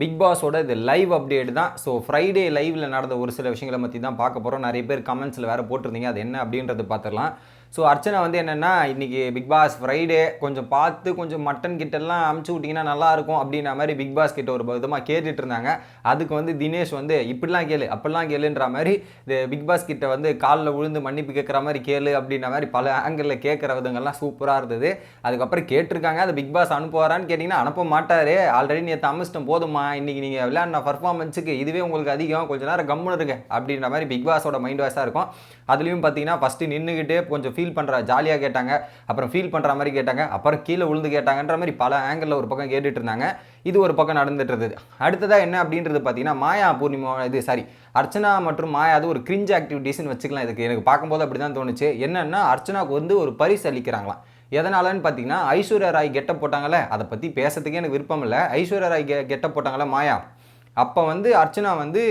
Big பாஸோட இது live update தான். So Friday லைவ்ல நடந்த ஒரு சில விஷயங்களை பற்றி தான் பார்க்க போகிறோம். நிறைய பேர் கமெண்ட்ஸில் வேறு போட்டிருந்தீங்க, அது என்ன அப்படின்றது பார்த்துடலாம். ஸோ அர்ச்சனா வந்து என்னென்னா, இன்றைக்கி பிக் பாஸ் ஃப்ரைடே கொஞ்சம் பார்த்து கொஞ்சம் மட்டன் கிட்டெல்லாம் அமுச்சு விட்டிங்கன்னா நல்லாயிருக்கும் அப்படின்ற மாதிரி பிக் பாஸ் கிட்ட ஒரு விதமாக கேட்டுட்டு இருந்தாங்க. அதுக்கு வந்து தினேஷ் வந்து இப்படிலாம் கேளு அப்படிலாம் கேளுன்ற மாதிரி இது பிக் பாஸ் கிட்ட வந்து காலில் விழுந்து மன்னிப்பு கேட்குற மாதிரி கேளு அப்படின்ற மாதிரி பல ஆங்கிளில் கேட்குற விதங்கள்லாம் சூப்பராக இருந்தது. அதுக்கப்புறம் கேட்டிருக்காங்க, அது பிக் பாஸ் அனுப்புவாரான்னு கேட்டிங்கன்னா அனுப்ப மாட்டார். ஆல்ரெடி நேற்று அமிச்சிட்டோம் போதுமா, இன்றைக்கி நீங்கள் விளையாடின பர்ஃபார்மன்ஸுக்கு இதுவே உங்களுக்கு அதிகம், கொஞ்சம் நேரம் கம்முன்னு இருக்கு அப்படின்ற மாதிரி பிக் பாஸோட மைண்ட் வாய்ஸாக இருக்கும். அதுலேயும் பார்த்தீங்கன்னா ஃபஸ்ட்டு நின்றுக்கிட்டே கொஞ்சம் ஃபீல் பண்ணுற ஜாலியாக கேட்டாங்க, அப்புறம் ஃபீல் பண்ணுற மாதிரி கேட்டாங்க, அப்புறம் கீழே விழுந்து கேட்டாங்கன்ற மாதிரி பல ஆங்கிளில் ஒரு பக்கம் கேட்டுட்டு இருந்தாங்க. இது ஒரு பக்கம் நடந்துட்டு இருந்தது. அடுத்ததாக என்ன அப்படின்றது பார்த்தீங்கன்னா, மாயா பூர்ணிமா அர்ச்சனா மற்றும் மாயா அது ஒரு கிரிஞ்ச் ஆக்டிவிட்டீஸ்ன்னு வச்சுக்கலாம். இதுக்கு எனக்கு பார்க்கும்போது அப்படி தான் தோணுச்சு. என்னென்னா அர்ச்சனாவுக்கு வந்து ஒரு பரிசு அளிக்கிறாங்களாம். எதனாலன்னு பார்த்தீங்கன்னா, ஐஸ்வர்யா ராய் கெட்ட போட்டாங்களே, அதை பற்றி பேசுறதுக்கே எனக்கு விருப்பம் இல்லை. ஐஸ்வர்யா ராய் கெட்ட போட்டாங்களே மாயா, அப்போ வந்து அர்ச்சனா வந்து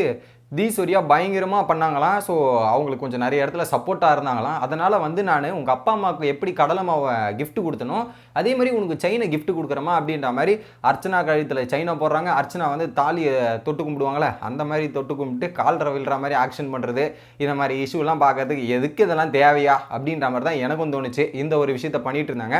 தீஸ்வரியா பயங்கரமாக பண்ணாங்களாம். ஸோ அவங்களுக்கு கொஞ்சம் நிறைய இடத்துல சப்போர்ட்டாக இருந்தாங்களாம். அதனால் வந்து நான் உங்கள் அப்பா அம்மாவுக்கு எப்படி கடலை மாவை கிஃப்ட் கொடுத்தனோ அதே மாதிரி உனக்கு செயினை கிஃப்ட் கொடுக்குறமா அப்படின்ற மாதிரி அர்ச்சனா கழுத்தில் செயினை போடுறாங்க. அர்ச்சனா வந்து தாலியை தொட்டு கும்பிடுவாங்களே, அந்த மாதிரி தொட்டு கும்பிட்டு கால் விழுற மாதிரி ஆக்ஷன் பண்ணுறது, இந்த மாதிரி இஷ்யூலாம் பார்க்கறதுக்கு எதுக்கு இதெல்லாம் தேவையா அப்படின்ற மாதிரி தான் எனக்கும் தோணுச்சு. இந்த ஒரு விஷயத்த பண்ணிட்டு இருந்தாங்க.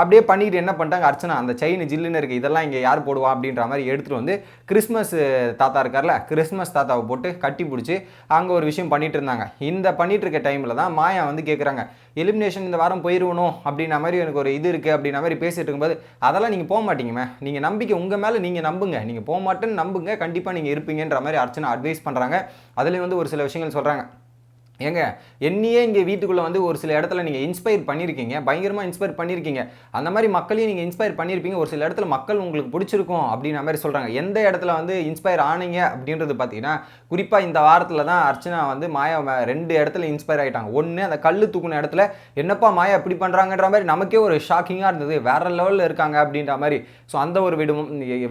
அப்படியே பண்ணிட்டு என்ன பண்ணிட்டாங்க, அர்ச்சனா அந்த செயின் ஜில்லுன்னு இருக்குது, இதெல்லாம் இங்கே யார் போடுவா அப்படின்ற மாதிரி எடுத்துகிட்டு வந்து கிறிஸ்மஸ் தாத்தா இருக்கார்ல, கிறிஸ்மஸ் தாத்தாவை போட்டு கட்டி பிடிச்சி அங்கே ஒரு விஷயம் பண்ணிட்டு இருந்தாங்க. இந்த பண்ணிட்டு இருக்க டைமில் தான் மாயா வந்து கேட்குறாங்க, எலிமினேஷன் இந்த வாரம் போயிடுவணும் அப்படின்ற மாதிரி எனக்கு ஒரு இது இருக்குது அப்படின்ற மாதிரி பேசிட்டு இருக்கும்போது, அதெல்லாம் நீங்கள் போக மாட்டீங்கம்மா, நீங்கள் நம்பிக்கை உங்கள் மேலே நீங்கள் நம்புங்க, நீங்கள் போக மாட்டேன்னு நம்புங்க, கண்டிப்பாக நீங்கள் இருப்பீங்கன்ற மாதிரி அர்ச்சனா அட்வைஸ் பண்ணுறாங்க. அதுலேயும் வந்து ஒரு சில விஷயங்கள் சொல்கிறாங்க. ஏங்க, என்னையே இங்கே வீட்டுக்குள்ளே வந்து ஒரு சில இடத்துல நீங்கள் இன்ஸ்பயர் பண்ணியிருக்கீங்க, பயங்கரமாக இன்ஸ்பயர் பண்ணியிருக்கீங்க, அந்த மாதிரி மக்களையும் நீங்கள் இன்ஸ்பயர் பண்ணியிருப்பீங்க, ஒரு சில இடத்துல மக்கள் உங்களுக்கு பிடிச்சிருக்கும் அப்படின்ற மாதிரி சொல்கிறாங்க. எந்த இடத்துல வந்து இன்ஸ்பயர் ஆனீங்க அப்படின்றது பார்த்தீங்கன்னா, குறிப்பாக இந்த வாரத்தில் தான் அர்ச்சனா வந்து மாயா 2 இடத்துல இன்ஸ்பயர் ஆகிட்டாங்க. ஒன்று அந்த கல் தூக்குன இடத்துல, என்னப்பா மாயா இப்படி பண்ணுறாங்கன்ற மாதிரி நமக்கே ஒரு ஷாக்கிங்காக இருந்தது, வேறு லெவலில் இருக்காங்க அப்படின்ற மாதிரி. ஸோ அந்த ஒரு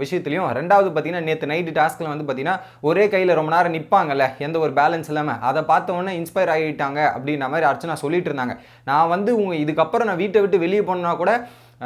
விஷயத்துலையும். ரெண்டாவது பார்த்தீங்கன்னா, நேற்று நைட்டு டாஸ்கில் வந்து பார்த்தீங்கன்னா ஒரே கையில் ரொம்ப நேரம் நிற்பாங்கல்ல, எந்த ஒரு பேலன்ஸ் இல்லாமல், அதை பார்த்தோன்னே இன்ஸ்பயர் ஆகிட்டாங்க அப்படின்ற மாதிரி அர்ச்சனா சொல்லிட்டு இருந்தாங்க. நான் வந்து இதுக்கப்புறம் நான் வீட்டை விட்டு வெளியே போனா கூட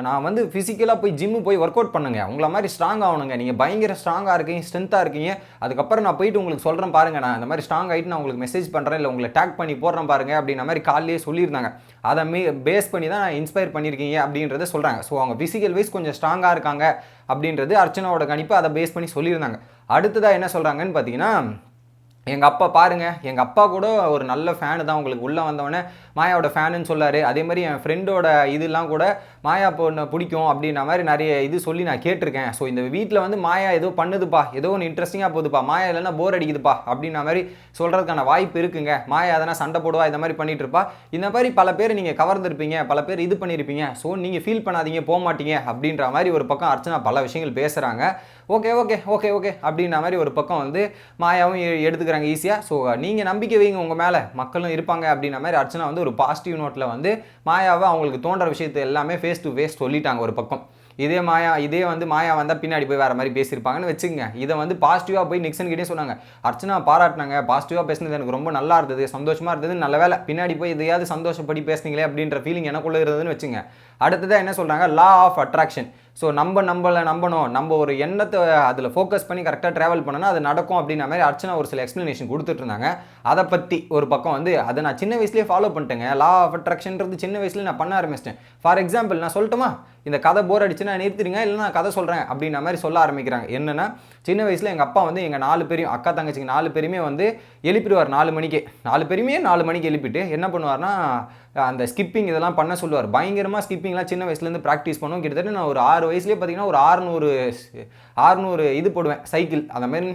நான் வந்து ஃபிசிக்கலாக போய் ஜிம்மு போய் ஒர்க் அவுட் பண்ணுங்க, உங்களை மாதிரி ஸ்ட்ராங் ஆகணுங்க, நீங்கள் பயங்கர ஸ்ட்ராங்காக இருக்கீங்க, ஸ்ட்ரென்த்தாக இருக்கீங்க, அதுக்கப்புறம் நான் போயிட்டு உங்களுக்கு சொல்கிறேன் பாருங்கள், நான் இந்த மாதிரி ஸ்ட்ராங் ஆகிட்டு நான் உங்களுக்கு மெசேஜ் பண்ணுறேன், இல்லை உங்களை டேக் பண்ணி போடுறேன் பாருங்க அப்படின்ற மாதிரி காலையிலேயே சொல்லியிருந்தாங்க. அதை பேஸ் பண்ணி தான் நான் இன்ஸ்பயர் பண்ணியிருக்கீங்க அப்படின்றத சொல்கிறாங்க. ஸோ அவங்க ஃபிசிக்கல் வைஸ் கொஞ்சம் ஸ்ட்ராங்காக இருக்காங்க அப்படின்றது அர்ச்சனாவோட கணிப்பு, அதை பேஸ் பண்ணி சொல்லியிருந்தாங்க. அடுத்ததாக என்ன சொல்கிறாங்கன்னு பார்த்தீங்கன்னா, எங்கள் அப்பா பாருங்கள், எங்கள் அப்பா கூட ஒரு நல்ல ஃபேனு தான், உங்களுக்கு உள்ளே வந்தவொடனே மாயாவோட ஃபேனுன்னு சொல்லார். அதே மாதிரி என் ஃப்ரெண்டோட இதெல்லாம் கூட மாயா பொண்ணு பிடிக்கும் அப்படின்ற மாதிரி நிறைய இது சொல்லி நான் கேட்டிருக்கேன். ஸோ இந்த வீட்டில் வந்து மாயா ஏதோ பண்ணுதுப்பா, ஏதோ ஒன்று இன்ட்ரெஸ்டிங்காக போகுதுப்பா, மாயா இல்லைன்னா போர் அடிக்குதுப்பா அப்படின்ற மாதிரி சொல்கிறதுக்கான வாய்ப்பு இருக்குங்க. மாயா எதனா சண்டை போடுவா, இந்த மாதிரி பண்ணிட்டு இருப்பா, இந்த மாதிரி பல பேர் நீங்கள் கவர்ந்துருப்பீங்க, பல பேர் இது பண்ணியிருப்பீங்க, ஸோ நீங்கள் ஃபீல் பண்ணாதீங்க, போக மாட்டீங்க அப்படின்ற மாதிரி ஒரு பக்கம் அர்ச்சனா பல விஷயங்கள் பேசுகிறாங்க. ஓகே ஓகே ஓகே ஓகே அப்படின்ற மாதிரி ஒரு பக்கம் வந்து மாயாவும் எடுத்துக்கிறாங்க ஈஸியாக. ஸோ நீங்கள் நம்பிக்கை வைங்க, உங்கள் மேலே மக்களும் இருப்பாங்க அப்படின்ற மாதிரி அர்ச்சனா வந்து ஒரு பாசிட்டிவ் நோட்டில் வந்து மாயாவை அவங்களுக்கு தோன்ற விஷயத்தை எல்லாமே ஃபேஸ் டு ஃபேஸ் சொல்லிட்டாங்க ஒரு பக்கம். இதே வந்து மாயா வந்தால் பின்னாடி போய் வேறு மாதிரி பேசியிருப்பாங்கன்னு வச்சுக்கோங்க. இதை வந்து பாசிட்டிவாக போய் நிக்சன் கிட்டே சொன்னாங்க. அர்ச்சனா பாராட்டினாங்க, பாசிட்டிவாக பேசினது எனக்கு ரொம்ப நல்லா இருந்தது, சந்தோஷமாக இருந்தது, நல்ல வேலை பின்னாடி போய் இதையாவது சந்தோஷப்படி பேசுனீங்களே அப்படின்ற ஃபீலிங் எனக்குள்ளே இருந்ததுன்னு வச்சுங்க. அடுத்ததாக என்ன சொல்கிறாங்க, லா ஆஃப் அட்ராக்ஷன். ஸோ நம்மளை நம்பணும், நம்ம ஒரு எண்ணத்தை அதில் ஃபோக்கஸ் பண்ணி கரெக்டாக ட்ராவல் பண்ணோன்னா அது நடக்கும் அப்படின்ற மாதிரி அர்ச்சனா ஒரு சில எக்ஸ்ப்ளனேஷன் கொடுத்துட்டு இருந்தாங்க. அதை பற்றி ஒரு பக்கம் வந்து அதை நான் சின்ன வயசுலேயே ஃபாலோ பண்ணிட்டேங்க. லா ஆஃப் அட்ராக்ஷன்றது சின்ன வயசுலேயே நான் பண்ண ஆரம்பிச்சிட்டேன். ஃபார் எக்ஸாம்பிள் நான் சொல்லட்டுமா, இந்த கதை போர் அடிச்சுன்னா நிறுத்திடுங்க, இல்லை நான் கதை சொல்கிறேன் அப்படின்ற மாதிரி சொல்ல ஆரம்பிக்கிறாங்க. என்னென்னா, சின்ன வயசில் எங்கள் அப்பா வந்து எங்கள் 4 பேரையும், அக்கா தங்கச்சிங்க 4 பேருமே வந்து எழுப்பிடுவார் 4 மணிக்கு. 4 பேருமே 4 மணிக்கு எழுப்பிட்டு என்ன பண்ணுவார்னா, அந்த ஸ்கிப்பிங் இதெல்லாம் பண்ண சொல்லுவார். பயங்கரமாக ஸ்கிப்பிங்லாம் சின்ன வயசுலேருந்து ப்ராக்டிஸ் பண்ணுவோம். கிட்டத்தட்ட நான் ஒரு 6 வயசுலேயே பார்த்தீங்கன்னா ஒரு 600 இது போடுவேன் சைக்கிள், அந்த மாதிரி.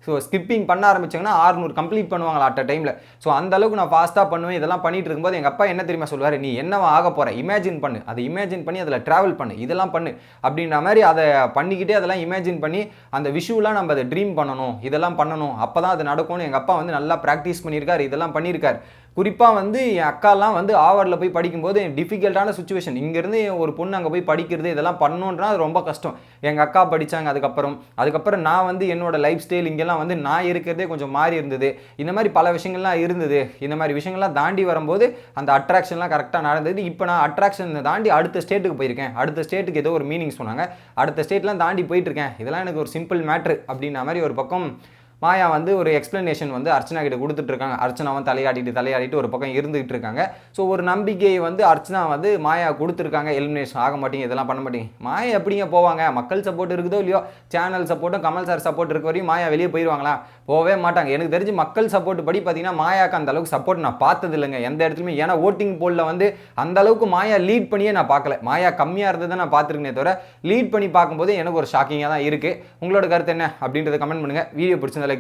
ஸோ ஸ்கிப்பிங் பண்ண ஆரம்பிச்சாங்கன்னா 600 கம்ப்ளீட் பண்ணுவாங்களா அட் அ டைமில். ஸோ அந்த அளவுக்கு நான் ஃபாஸ்ட்டாக பண்ணுவேன். இதெல்லாம் பண்ணிட்டு இருக்கும்போது எங்கள் அப்பா என்ன தெரியுமா சொல்லுவார், நீ என்னவா ஆக போகிற, இமேஜின் பண்ணு, அதை இமேஜின் பண்ணி அதில் ட்ராவல் பண்ணு, இதெல்லாம் பண்ணு அப்படின்ற மாதிரி அதை பண்ணிக்கிட்டே அதெல்லாம் இமேஜின் பண்ணி அந்த விஷுவலாக நம்ம அதை ட்ரீம் பண்ணணும், இதெல்லாம் பண்ணணும், அப்போ தான் அது நடக்கும்னு எங்கள் அப்பா வந்து நல்லா ப்ராக்டிஸ் பண்ணியிருக்காரு, இதெல்லாம் பண்ணியிருக்காரு. குறிப்பாக வந்து என் அக்காலாம் வந்து ஆவரில் போய் படிக்கும்போது டிஃபிகல்ட்டான சுச்சுவேஷன், இங்கேருந்து ஒரு பொண்ணு அங்கே போய் படிக்கிறது இதெல்லாம் பண்ணணுன்றா அது ரொம்ப கஷ்டம். எங்கள் அக்கா படித்தாங்க, அதுக்கப்புறம் நான் வந்து என்னோட லைஃப் ஸ்டைல் இங்கெல்லாம் வந்து நான் இருக்கிறதே கொஞ்சம் மாறி இருந்தது. இந்த மாதிரி பல விஷயங்கள்லாம் இருந்தது. இந்த மாதிரி விஷயங்கள்லாம் தாண்டி வரும்போது அந்த அட்ராக்ஷன்லாம் கரெக்டாக நடந்தது. இப்போ நான் அட்ராக்ஷன் தாண்டி அடுத்த ஸ்டேட்டுக்கு போயிருக்கேன். அடுத்த ஸ்டேட்டுக்கு ஏதோ ஒரு மீனிங் சொன்னாங்க. அடுத்த ஸ்டேட்லாம் தாண்டி போயிட்டுருக்கேன். இதெல்லாம் எனக்கு ஒரு சிம்பிள் மேட்ரு அப்படின்ற மாதிரி ஒரு பக்கம் மாயா வந்து ஒரு எக்ஸ்பிளனேஷன் வந்து அர்ச்சனா கிட்ட கொடுத்துட்டு இருக்காங்க. அர்ச்சனாவும் தலையாடிட்டு ஒரு பக்கம் இருந்துகிட்டு இருக்காங்க. ஸோ ஒரு நம்பிக்கையை வந்து அர்ச்சனா வந்து மாயா கொடுத்துருக்காங்க. எலிமினேஷன் ஆக மாட்டீங்க, இதெல்லாம் பண்ண மாட்டீங்க. மாயா எப்படிங்க போவாங்க? மக்கள் சப்போர்ட் இருக்குதோ இல்லையோ, சேனல் சப்போர்ட்டும் கமல் சார் சப்போர்ட் இருக்க வரையும் மாயா வெளியே போயிடுவாங்களா? போகவே மாட்டாங்க. எனக்கு தெரிஞ்சு மக்கள் சப்போர்ட் படி பார்த்தீங்கன்னா மாயாக்கு அந்த அளவுக்கு சப்போர்ட் நான் பார்த்தது இல்லைங்க எந்த இடத்துலையுமே. ஏன்னா ஓட்டிங் போலில் வந்து அந்த அளவுக்கு மாயா லீட் பண்ணியே நான் பார்க்கல. மாயா கம்மியாக இருந்ததை நான் பார்த்துருக்கேனே தவிர லீட் பண்ணி பார்க்கும்போது எனக்கு ஒரு ஷாக்கிங்காக தான் இருக்குது. உங்களோட கருத்து என்ன அப்படின்றத கமெண்ட் பண்ணுங்கள். வீடியோ பிடிச்சிருந்தாலே